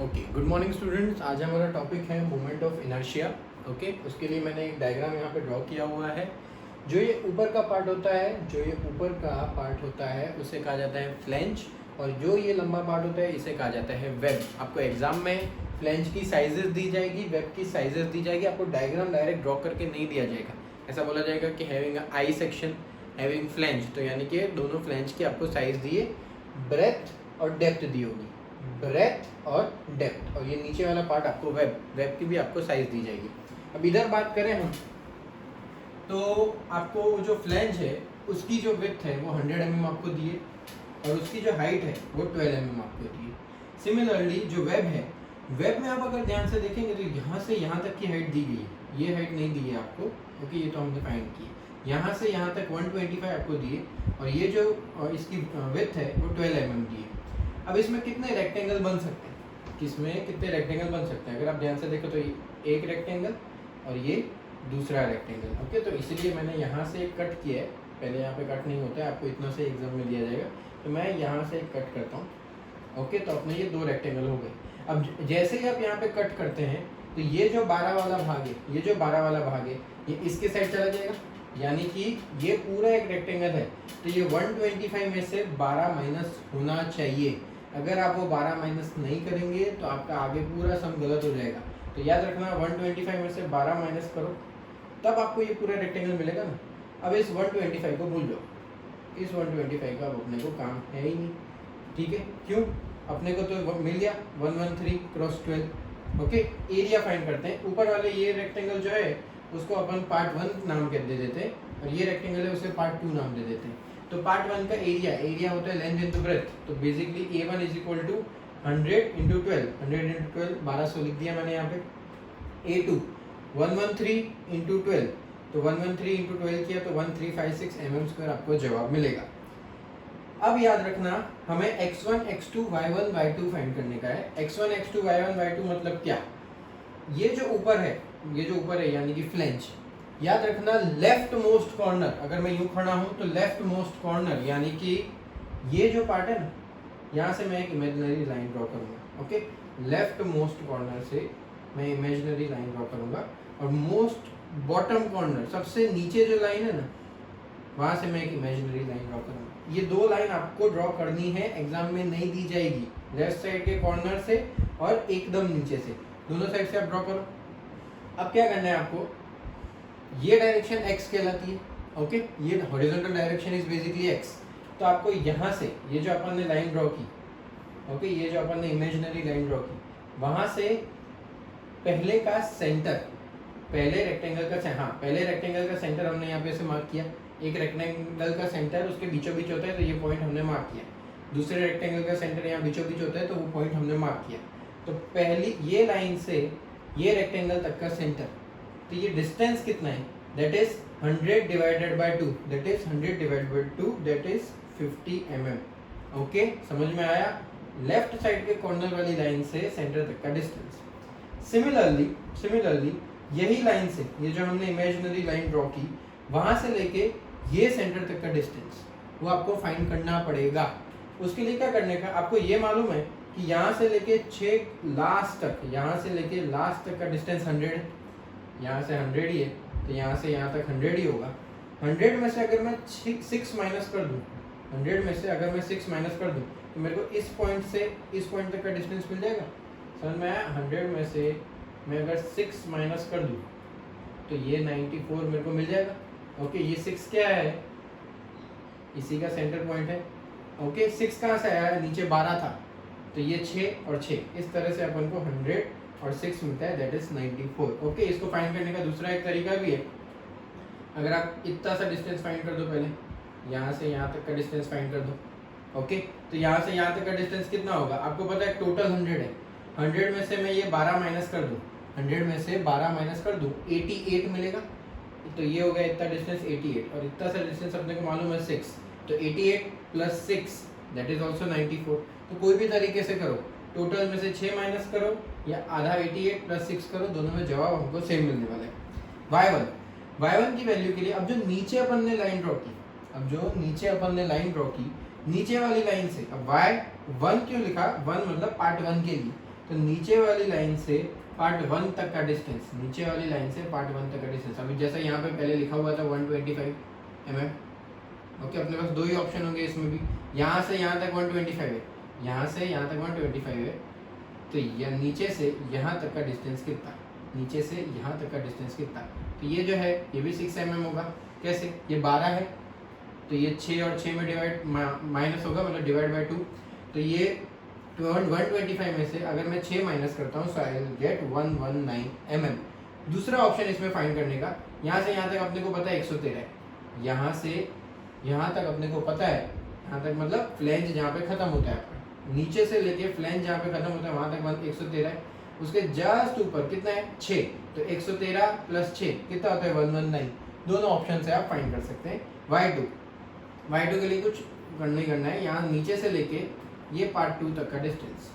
Okay, good morning students. आज हमारा topic है मोमेंट ऑफ इनर्शिया। ओके, उसके लिए मैंने एक डायग्राम यहाँ पे ड्रॉ किया हुआ है। जो ये ऊपर का पार्ट होता है उसे कहा जाता है फ्लेंज, और जो ये लंबा पार्ट होता है इसे कहा जाता है वेब। आपको एग्जाम में फ्लेंज की साइजेस दी जाएगी, वेब की साइजेस दी जाएगी। आपको डायग्राम डायरेक्ट ड्रॉ करके नहीं दिया जाएगा। ऐसा बोला जाएगा कि having I section, having flange, तो यानी कि दोनों फ्लेंज की आपको साइज दिए, ब्रेथ और डेप्थ दी होगी, ब्रेथ और डेप्थ। और ये नीचे वाला पार्ट आपको वेब की भी आपको साइज दी जाएगी। अब इधर बात करें हम, तो आपको जो फ्लेंज है उसकी जो विड्थ है वो 100 mm आपको दिए, और उसकी जो हाइट है वो 12 mm आपको दिए। सिमिलरली जो वेब है, वेब में आप अगर ध्यान से देखेंगे तो यहाँ से यहाँ तक की हाइट दी गई है, ये हाइट नहीं दी है आपको क्योंकि ये तो हमने फाइंड की है। यहाँ से यहाँ तक 125 आपको दिए, और ये जो इसकी विड्थ है वो 12 mm दी है। अब इसमें कितने रेक्टेंगल बन सकते हैं, किसमें कितने रेक्टेंगल बन सकते हैं? अगर आप ध्यान से देखो तो ये एक रेक्टेंगल और ये दूसरा रेक्टेंगल। ओके, तो इसलिए मैंने यहाँ से एक कट किया है। पहले यहाँ पे कट नहीं होता है, आपको इतना से एग्जाम में दिया जाएगा, तो मैं यहाँ से एक कट करता हूँ। ओके, तो अपने ये दो रेक्टेंगल हो गए। अब जैसे ही आप यहाँ पे कट करते हैं तो ये जो 12 वाला भाग है, ये जो 12 वाला भाग है ये इसके साइड चला जाएगा, यानी कि ये पूरा एक रेक्टेंगल है। तो ये 125 में से 12 माइनस होना चाहिए। अगर आप वो 12 माइनस नहीं करेंगे तो आपका आगे पूरा सम गलत हो जाएगा। तो याद रखना 125 में से 12 माइनस करो, तब आपको ये पूरा रेक्टेंगल मिलेगा ना। अब इस 125 को भूल जाओ, इस 125 का अब अपने को काम है ही नहीं। ठीक है, क्यों? अपने को तो मिल गया 113 क्रॉस 12। ओके, एरिया फाइंड करते हैं। ऊपर वाले ये रेक्टेंगल जो है उसको अपन पार्ट 1 नाम कर दे देते हैं, और ये रेक्टेंगल है उसे पार्ट 2 नाम दे देते हैं। तो पार्ट 1 का एरिया होता है लेंथ इंटू ब्रेथ। तो basically A1 is equal to 100 into 12, 100 into 12 1200 लिख दिया मैंने यहाँ पे। A2 113 इंटू 12, तो 113 इंटू 12 किया तो 1356 mm² आपको जवाब मिलेगा। अब याद रखना हमें x1 x2 y1 y2 find करने का है। x1 x2 y1 y2 मतलब क्या? ये जो ऊपर है यानी कि फ्लेंज, याद रखना लेफ्ट मोस्ट कॉर्नर, अगर मैं यूं खड़ा हूं तो लेफ्ट मोस्ट कॉर्नर यानी कि ये जो पार्ट है ना, यहाँ से मैं एक इमेजिनरी लाइन ड्रॉ करूंगा। ओके, लेफ्ट मोस्ट कॉर्नर से मैं इमेजिनरी लाइन ड्रॉ करूंगा, और मोस्ट बॉटम कॉर्नर, सबसे नीचे जो लाइन है ना, वहां से मैं एक इमेजिनरी लाइन ड्रॉ करूंगा। ये दो लाइन आपको ड्रॉ करनी है, एग्जाम में नहीं दी जाएगी। लेफ्ट साइड के कॉर्नर से और एकदम नीचे से, दोनों साइड से आप ड्रॉ करो। अब क्या करना है आपको, ये डायरेक्शन x कहलाती है। ओके, ये horizontal direction is basically x। तो आपको यहाँ से ये जो अपन ने लाइन ड्रॉ की, ओके, ये जो अपन ने इमेजिनरी लाइन ड्रॉ की, वहां से पहले का सेंटर, पहले रेक्टेंगल का सेंटर हमने यहाँ पे से मार्क किया। एक रेक्टेंगल का सेंटर उसके बीचों बीच होता है, तो ये पॉइंट हमने मार्क किया। दूसरे रेक्टेंगल का सेंटर यहाँ बीचों बीच होता है, तो वो पॉइंट हमने मार्क किया। तो पहली ये लाइन से ये रेक्टेंगल तक का सेंटर, तो ये डिस्टेंस कितना है? That is 100 divided by 2, that is 100 divided by 2, that is 50 mm। Okay, समझ में आया? लेफ्ट साइड के कॉर्नर वाली लाइन से सेंटर तक का डिस्टेंस। सिमिलरली यही लाइन से, ये जो हमने इमेजिनरी लाइन ड्रॉ की, वहां से लेके ये सेंटर तक का डिस्टेंस वो आपको फाइंड करना पड़ेगा। उसके लिए क्या करने का, आपको ये मालूम है कि यहाँ से लेके 6 लास्ट तक, यहाँ से लेके लास्ट तक का डिस्टेंस 100 है। यहाँ से 100 ही है, तो यहाँ से यहाँ तक 100 ही होगा। 100 में से अगर मैं 6 माइनस कर दूँ, 100 में से अगर मैं 6 माइनस कर दूँ, तो मेरे को इस पॉइंट से इस पॉइंट तक का डिस्टेंस मिल जाएगा। समझ में आया? 100 में से मैं अगर 6 माइनस कर दूँ तो ये 94 मेरे को मिल जाएगा। ओके, ये 6 क्या है? इसी का सेंटर पॉइंट है। ओके, 6 कहाँ से आया है? नीचे 12 था, तो ये 6 और 6, इस तरह से अपन को 100 और 6 मिलता है, दैट इज 94। ओके, इसको फाइंड करने का दूसरा एक तरीका भी है। अगर आप इतना सा डिस्टेंस फाइंड कर दो, पहले यहाँ से यहाँ तक का डिस्टेंस फाइंड कर दो। ओके, तो यहाँ से यहाँ तक का डिस्टेंस कितना होगा? आपको पता है टोटल 100 है। 100 में से मैं ये 12 माइनस कर दूँ, 100 में से 12 माइनस कर दूँ, 88 मिलेगा। तो ये हो गया इतना डिस्टेंस 88, और इतना सा डिस्टेंस अपने को मालूम है 6, तो 88 प्लस 6 दैट इज ऑल्सो 94। तो कोई भी तरीके से करो, टोटल में से 6 माइनस करो या आधा 88 प्लस 6 करो, दोनों में जवाब हमको सेम मिलने वाला है। y1 की वैल्यू के लिए अब जो नीचे अपन ने लाइन ड्रॉ की, नीचे वाली लाइन से अब y1 क्यों लिखा? 1 मतलब पार्ट 1 के लिए, तो नीचे वाली लाइन से पार्ट 1 तक का डिस्टेंस, नीचे वाली लाइन से पार्ट 1 तक का डिस्टेंस, अभी जैसा यहाँ पे पहले लिखा हुआ था 125 mm, ओके। अपने पास दो ही ऑप्शन होंगे इसमें भी, यहाँ से यहाँ तक 125 है, यहाँ से यहाँ तक 125 है, तो यह नीचे से यहाँ तक का डिस्टेंस कितना, नीचे से यहाँ तक का डिस्टेंस कितना, तो ये जो है ये भी 6 mm होगा। कैसे, ये 12 है तो ये 6 और 6 में डिवाइड माइनस होगा, मतलब डिवाइड बाय 2, तो ये 125 में से अगर मैं 6 माइनस करता हूँ सो आई विल गेट 119 mm। दूसरा ऑप्शन इसमें फाइंड करने का, यहाँ से यहाँ तक अपने को पता है 113 है, यहाँ से यहाँ तक अपने को पता है, यहाँ तक मतलब फ्लैंज जहाँ पे खत्म होता है आपका, नीचे से लेके फ्लैंज जहाँ पे खत्म होता है वहाँ तक 113 है, उसके जस्ट ऊपर कितना है 6, तो 113 प्लस 6 कितना होता है 119। दोनों ऑप्शन से आप फाइंड कर सकते हैं। y2 के लिए कुछ नहीं करना है, यहाँ नीचे से लेके ये पार्ट 2 तक का डिस्टेंस,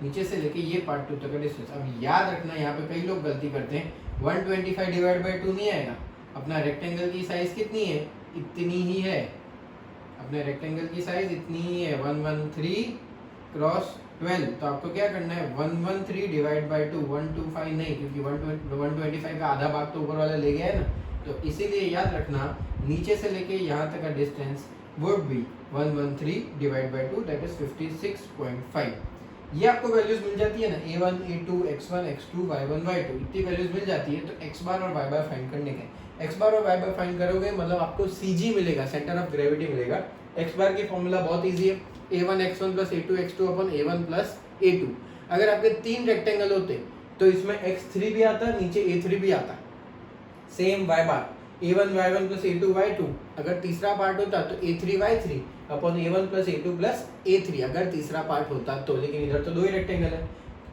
नीचे से लेके ये पार्ट 2 तक का डिस्टेंस। अब याद रखना, यहाँ पे कई लोग गलती करते हैं, 125 डिवाइड बाई 2 नहीं आएगा, अपना रेक्टेंगल की साइज कितनी है, इतनी ही है, अपने रेक्टेंगल की साइज इतनी ही है 113 क्रॉस 12, तो आपको क्या करना है 113 डिवाइड बाई 2, 125 नहीं, क्योंकि 125 का आधा भाग तो ऊपर वाला ले गया है ना, तो इसीलिए याद रखना नीचे से लेके यहाँ तक का distance would be 113 divide by 2 that is 56.5। ये आपको वैल्यूज मिल जाती है ना, a1 a2 x1 x2 y1 y2 इतनी वैल्यूज मिल जाती है। तो x बार और y बार फाइंड करने के, x बार और y बार फाइंड करोगे मतलब आपको CG मिलेगा, सेंटर ऑफ ग्रेविटी मिलेगा। x बार की फॉर्मूला बहुत इजी है, a1 x1 plus a2 x2 अपन a1 प्लस a2। अगर आपके 3 रेक्टेंगल होते तो इसमें x3 भी आता, नीचे a3 भी आता। सेम y बार a1 y1 plus a2 y2, अगर तीसरा पार्ट होता तो a3 y3 अपन a1 plus a2 plus a3 अगर तीसरा पार्ट होता तो, लेकिन इधर तो दो ही रेक्टेंगल है,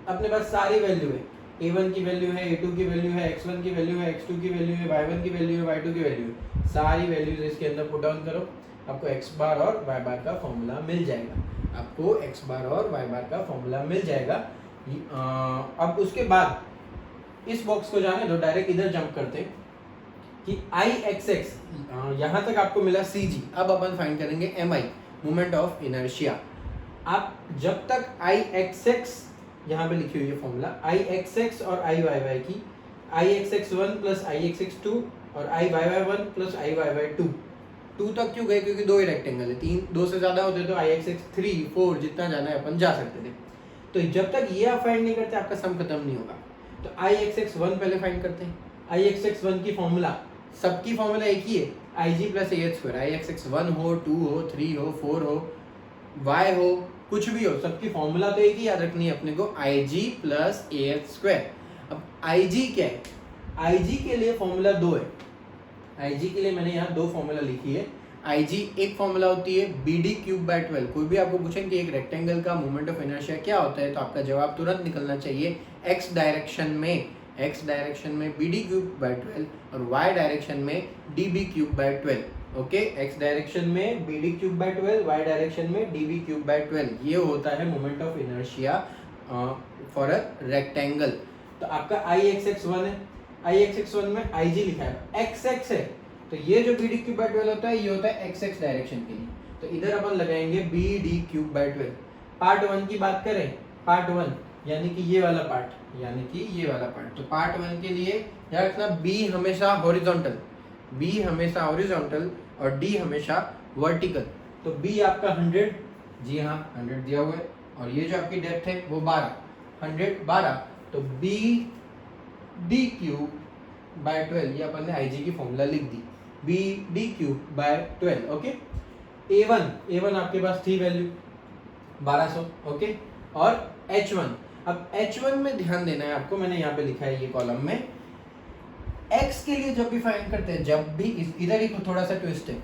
अपने पास सारी वैल्यू है, a1 की वैल्यू है, a2 की वैल्यू है, x1 की वैल्यू है, x2 की वैल्यू है, y1 की वैल्यू है, y2 की वैल्यू है, सारी वैल्यूज इसके अंदर पुट डाउन करो, आपको x बार और y बार का फॉर्मूला मिल जाएगा, आपको x बार और y बार का फॉर्मूला मिल जाएगा। अब उसके बाद इस बॉक्स को जाने दो, डायरेक्ट इधर जंप करते हैं कि IXX यहाँ तक आपको मिला CG। अब अपन फाइंड करेंगे MI, मोमेंट ऑफ इनर्शिया। आप जब तक IXX यहाँ पे लिखी हुई है फॉर्मूला, IXX और IYY की, IXX1 प्लस IXX2 और IYY1 प्लस IYY2, 2 तक क्यों गए, क्योंकि दो ही रेक्टेंगल है, 2 से ज़्यादा होते तो IXX3 4 जितना जाना है अपन जा सकते थे। तो जब तक ये आप फाइंड नहीं करते आपका सम खत्म नहीं होगा। तो IXX1 पहले फाइंड करते हैं। IXX1 की फॉर्मूला, सबकी फॉर्मूला एक ही है, IG प्लस AH2। IXX1 हो, 2 हो, 3 हो, 4 हो, Y हो, कुछ भी हो, सबकी फॉर्मूला तो एक ही याद रखनी है अपने को, IG प्लस AH2। अब IG क्या है, IG के लिए फॉर्मूला 2 है, IG के लिए मैंने यहाँ 2 फॉर्मूला लिखी है। IG एक फॉर्मूला होती है BD क्यूब बाय 12। कोई भी आपको पूछें कि एक रेक्टेंगल का मोमेंट ऑफ इनर्शिया क्या होता है, तो आपका जवाब तुरंत निकलना चाहिए x डायरेक्शन में BD क्यूब बाय 12 और y डायरेक्शन में DB cube by 12। Okay, x direction में BD cube by 12, y direction में DB क्यूब बाय 12। ये होता है moment of inertia for a rectangle. तो आपका IXX1 है, IXX1 में IG लिखा है, XX है, तो ये जो BD क्यूब बाय 12 होता है ये होता है XX डायरेक्शन के लिए। तो इधर अपन लगाएंगे BD क्यूब बाय 12। पार्ट 1 की बात करें, पार्ट 1 यानी कि ये वाला पार्ट, तो पार्ट 1 के लिए याद रखना B हमेशा हॉरिजॉन्टल, और D हमेशा वर्टिकल। तो B आपका 100, जी हाँ 100 दिया हुआ है, और ये जो आपकी डेप्थ है वो 12, तो BD क्यूब बाय 12, ये अपन ने IG की फॉर्मूला लिख दी, BD cube by 12। Okay, A1 आपके पास थी वैल्यू 1200। ओके, और H1, अब H1 में ध्यान देना है आपको, मैंने यहाँ पे लिखा है ये कॉलम में, X के लिए जब भी फाइंड करते हैं, जब भी इधर ही थोड़ा सा ट्विस्ट है,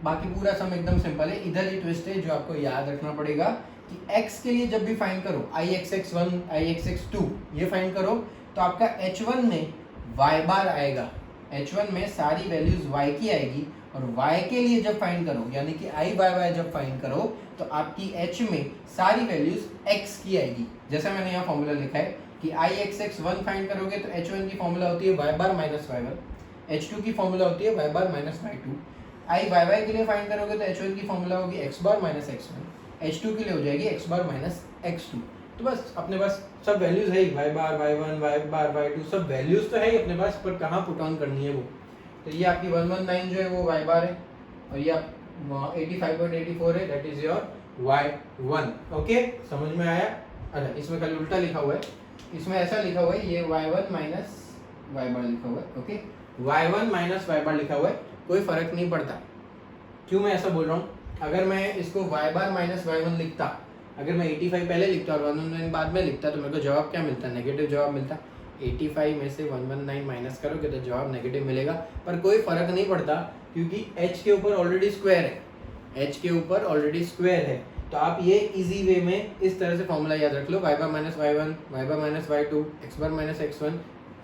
बाकी पूरा सम एकदम सिंपल है, इधर ही ट्विस्ट है जो आपको याद रखना पड़ेगा कि X के लिए जब भी फाइंड करो, IXX1 IXX2 ये फाइंड करो, तो आपका H1 में y बार आएगा, H1 में सारी वैल्यूज y की आएगी, और y के लिए जब फाइंड करो यानी कि IYY जब फाइंड करो तो आपकी H में सारी वैल्यूज x की आएगी। जैसा मैंने यहाँ फॉर्मूला लिखा है कि IXX1 फाइंड करोगे तो H1 की फॉर्मूला होती है y बार माइनस y1, H2 की फॉर्मूला होती है y बार माइनस y2, IYY के लिए फाइंड करोगे तो H1 की फॉर्मूला होगी x बार माइनस x1, H2 के लिए हो जाएगी x बार माइनस x2। तो बस अपने पास सब वैल्यूज है ही, y bar y one y bar y two सब वैल्यूज तो है ही अपने पास, पर कहाँ पुट ऑन करनी है वो। तो ये आपकी 119 जो है वो वाई बार है, और ये आप 85.84 है, that is your y1। Okay, समझ में आया? अच्छा, इसमें कल उल्टा लिखा हुआ है, इसमें ऐसा लिखा हुआ है ये y1 माइनस वाई बार लिखा हुआ है। ओके, y1 माइनस वाई बार लिखा हुआ है, कोई फर्क नहीं पड़ता। क्यों मैं ऐसा बोल रहा हूँ? अगर मैं इसको y बार माइनस y1 लिखता, अगर मैं 85 पहले लिखता और 119 बाद में लिखता, तो मेरे को जवाब क्या मिलता? नेगेटिव जवाब मिलता। 85 में से 119 माइनस करोगे तो जवाब नेगेटिव मिलेगा, पर कोई फर्क नहीं पड़ता क्योंकि h के ऊपर ऑलरेडी स्क्वायर है, h के ऊपर ऑलरेडी स्क्वायर है। तो आप ये इजी वे में इस तरह से फॉर्मूला याद रख लो, y बार माइनस y1, y बार माइनस y2, x बार माइनस x1,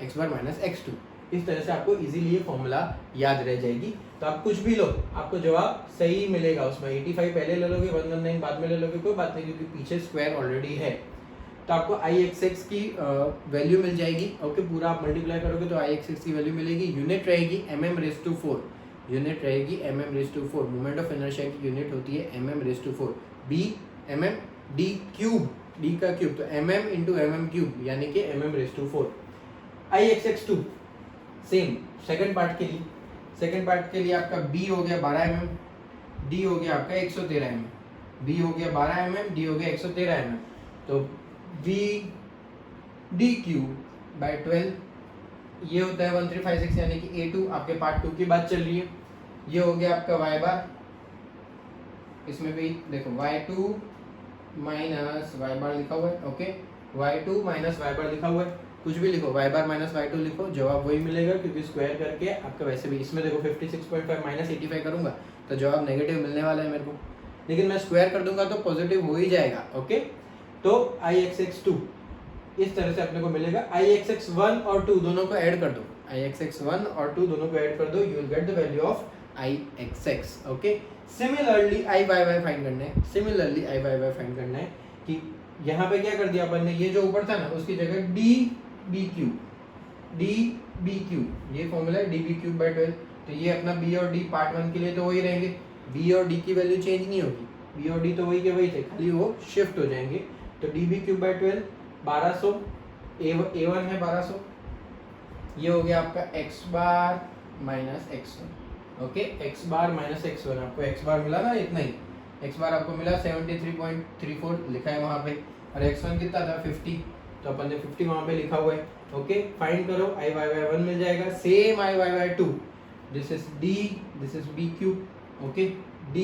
x बार माइनस x2। इस तरह से आपको इजीली ये फॉर्मूला याद रह जाएगी। तो आप कुछ भी लो, आपको जवाब सही मिलेगा। उसमें 85 पहले ले लोगे, 119 बाद में ले लोगे, कोई बात नहीं, क्योंकि पीछे स्क्वायर ऑलरेडी है। तो आपको IXX की वैल्यू मिल जाएगी। ओके, पूरा आप मल्टीप्लाई करोगे तो IXX की वैल्यू मिलेगी। यूनिट रहेगी mm⁴, यूनिट रहेगी mm⁴। मोमेंट ऑफ इनर्शिया की यूनिट होती है mm⁴। b mm d cube, d का क्यूब, तो mm इंटू mm क्यूब यानी कि mm⁴। IXX2 same second part के लिए, सेकंड पार्ट के लिए आपका b हो गया 12 mm, d हो गया आपका 113 mm, b हो गया 12 mm, d हो गया 113 mm। तो b d क्यूब बाय 12 ये होता है 1356 यानी कि A2। आपके पार्ट 2 की बात चल रही है। ये हो गया आपका y बार, इसमें भी देखो y2 माइनस y बार लिखा हुआ है। ओके, y2 माइनस y बार लिखा हुआ है, कुछ भी लिखो, y बार माइनस y2 लिखो, जवाब वही मिलेगा क्योंकि स्क्वायर करके आपका वैसे भी इसमें देखो 56.5 माइनस 85 करूंगा तो जवाब नेगेटिव मिलने वाला है मेरे को, लेकिन मैं स्क्वायर कर दूंगा तो पॉजिटिव हो ही जाएगा। ओके, तो IXX2 इस तरह से अपने को मिलेगा। IXX1 और 2 दोनों को ऐड कर दो, IXX1 और 2 दोनों को ऐड कर दो, you will get the value of IXX। Okay, similarly IYY find करना है, सिमिलरली IYY फाइंड करना है कि यहाँ पे क्या कर दिया अपन ने, ये जो ऊपर था ना उसकी जगह DB क्यूब, ये फॉर्मूला है DB क्यूब बाय 12। तो ये अपना B और D पार्ट 1 के लिए तो वही रहेंगे, B और D की वैल्यू चेंज नहीं होगी, B और D तो वही के वही थे, खाली वो शिफ्ट हो जाएंगे। तो DB क्यूब बाय 12 1200, A1 है 1200, ये हो गया आपका x बार माइनस x1। ओके, x बार माइनस x1, आपको x बार मिला ना इतना ही, x बार आपको मिला 73.34 लिखा है वहाँ पे, और x1 कितना था 50, तो अपन ने 50 वहाँ पे लिखा हुआ है। ओके, फाइंड करो, IYY1 मिल जाएगा, same IYY2, this is D, this is B cube. Okay, B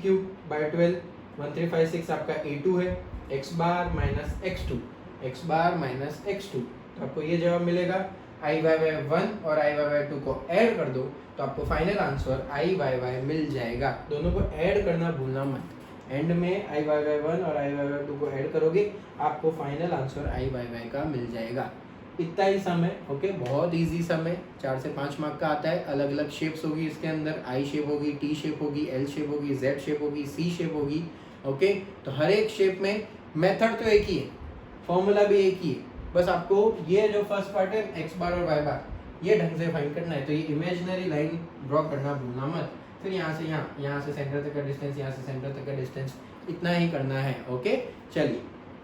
cube by 12 1356 आपका A2 है, x बार माइनस x2, x बार माइनस x2, तो आपको ये जवाब मिलेगा। IYY1 और IYY2 को ऐड कर दो तो आपको फाइनल आंसर IYY मिल जाएगा। दोनों को ऐड करना भूलना मत, एंड में IYY1 और IYY2 को ऐड करोगे आपको फाइनल आंसर IYY का मिल जाएगा। इतना ही सम है। ओके, बहुत इजी सम है, 4 से 5 मार्क का आता है। अलग अलग शेप्स होगी इसके अंदर, I शेप होगी, T शेप होगी, L शेप होगी, Z शेप होगी, C शेप होगी। ओके, तो हर एक शेप में मेथड तो एक ही है, फॉर्मूला भी एक ही है, बस आपको ये जो फर्स्ट पार्ट है x बार और y बार ये ढंग से फाइंड करना है। तो ये इमेजिनरी लाइन ड्रॉ करना भूलना मत, फिर यहाँ से यहाँ से सेंटर तक का डिस्टेंस, यहाँ से सेंटर तक का डिस्टेंस, इतना ही करना है। ओके, चलिए,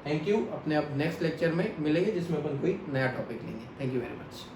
थैंक यू। अपने अब नेक्स्ट लेक्चर में मिलेंगे जिसमें अपन कोई नया टॉपिक लेंगे। Thank you very much.